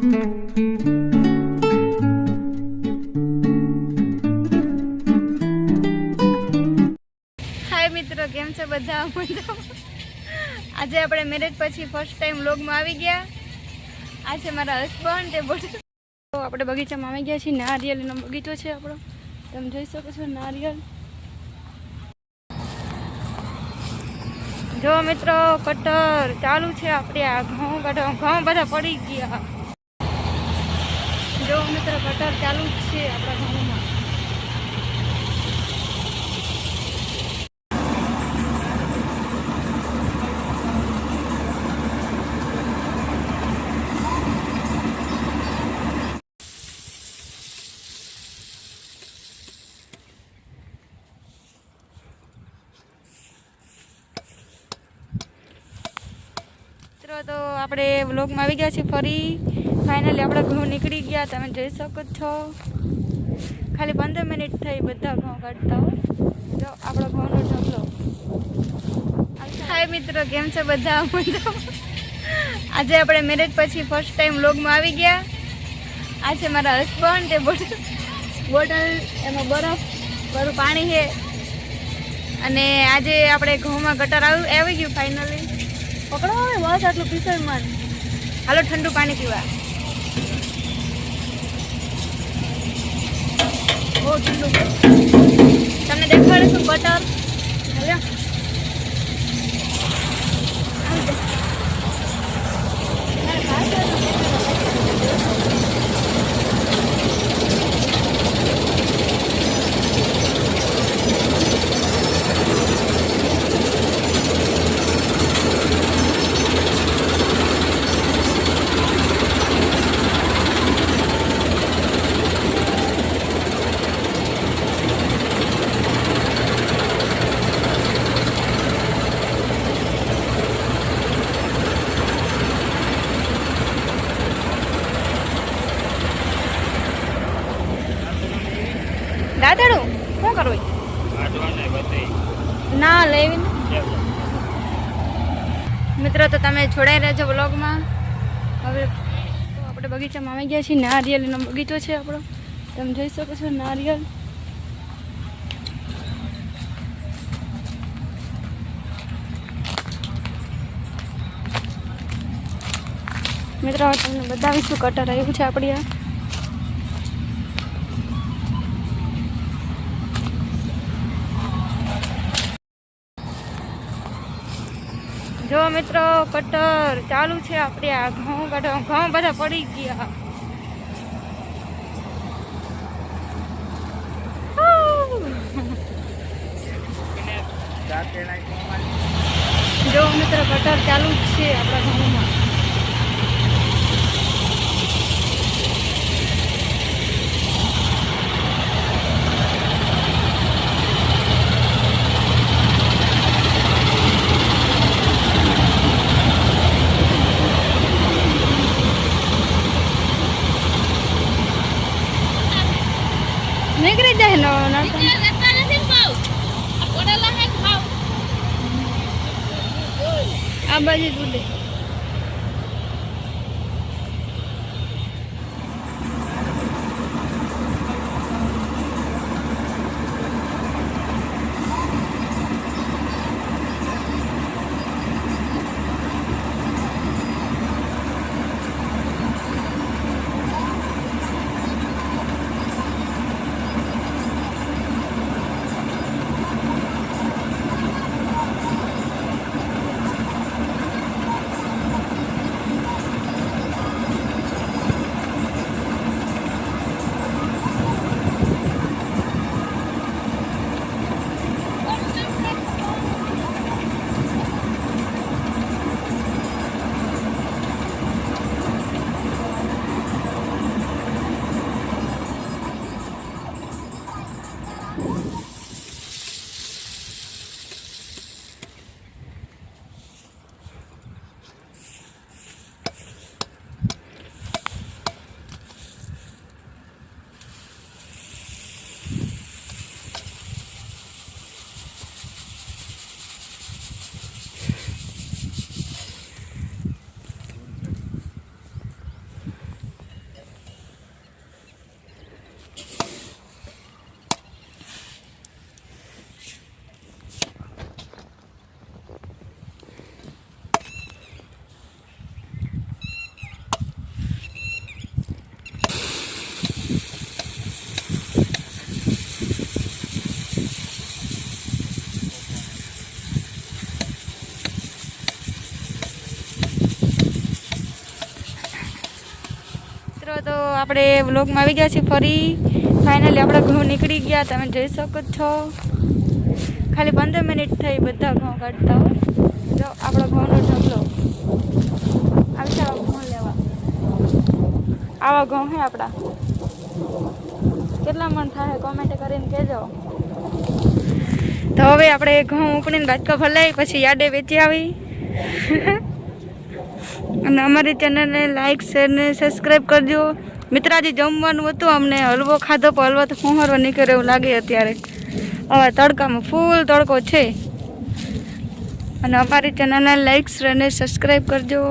હાય મિત્રો, કેમ છે બધા? આજે આપણે મેરેજ પછી ફર્સ્ટ ટાઈમ વ્લોગમાં આવી ગયા. આ છે મારા હસબન્ડ. તે બોલ આપણે બગીચામાં આવી ગયા છીએ. નારિયેળનો બગીચો છે આપણો, તમે જોઈ શકો છો. નારિયેળ જો મિત્રો, કટર ચાલુ છે. આપણે આ ઘઉં બધા પડી ગયા. જો મિત્રો, કટર ચાલુ જ છે આપણા ઘઉંમાં. તો આપણે વ્લોગમાં આવી ગયા છીએ ફરી. ફાઇનલી આપણા ઘઉં નીકળી ગયા, તમે જોઈ શકો છો. ખાલી 15 મિનિટ થઈ બધા ઘઉં કાઢતા હોય. જો આપણો ઘઉંનો ઢગલો. હાય મિત્રો, કેમ છે બધા? આજે આપણે મેરેજ પછી ફર્સ્ટ ટાઈમ વ્લોગમાં આવી ગયા. આ છે મારા હસબન્ડ. તે બોટલ એમાં બરફ પાણી છે. અને આજે આપણે ઘઉંમાં ગટર આવી ગયું ફાઇનલી. પકડો હવે બસ આટલું પીસર મન. હાલો ઠંડુ પાણી પીવા. બહુ ઠંડુ. તમને દેખાડે છું બટર. હાલો દાદાડું શું કરવું? ના લેવી મિત્રો. તો તમે જોડાઈ રહેજો વ્લોગમાં. હવે આપણે બગીચામાં આવી ગયા છીએ. નારિયેળનો બગીચો છે આપણો, તમે જોઈ શકો છો. નારિયેળ મિત્રો તમને બતાવીશું. કટર આવ્યું છે આપણી આ. જો મિત્રો, કટર ચાલુ છે. આપણે આ ઘઉં બધા પડી ગયા. જો મિત્રો, કટર ચાલુ જ છે આપણા ઘઉંમાં. નીકળી જાય ને આ બાજુ દૂધે. આપણે વ્લોગમાં આવી ગયા છીએ ફરી. ફાઇનલી આપણા ઘઉં નીકળી ગયા, તમે જોઈ શકો છો. ખાલી 15 મિનિટ થઈ બધા ઘઉં કાઢતા હોય. જો આપણો ઘઉંનો ઢગલો આવી આવા ઘઉં લેવા. આવા ઘઉં હે આપણા. કેટલા મણ થાય કોમેન્ટ કરીને કહેજો. તો હવે આપણે ઘઉં ઉપડીને બાજકા ભલાઈ પછી યાડે વેચી આવી. અને અમારી ચેનલને લાઈક શેર ને સબસ્ક્રાઈબ કરજો. મિત્રાજી જમવાનું હતું, અમને હલવો ખાધો પણ હલવો તો ફુંહરવા નીકળે એવું લાગે અત્યારે. હવે તડકામાં ફૂલ તડકો છે. અને અમારી ચેનલને લાઈક શેર ને સબસ્ક્રાઈબ કરજો.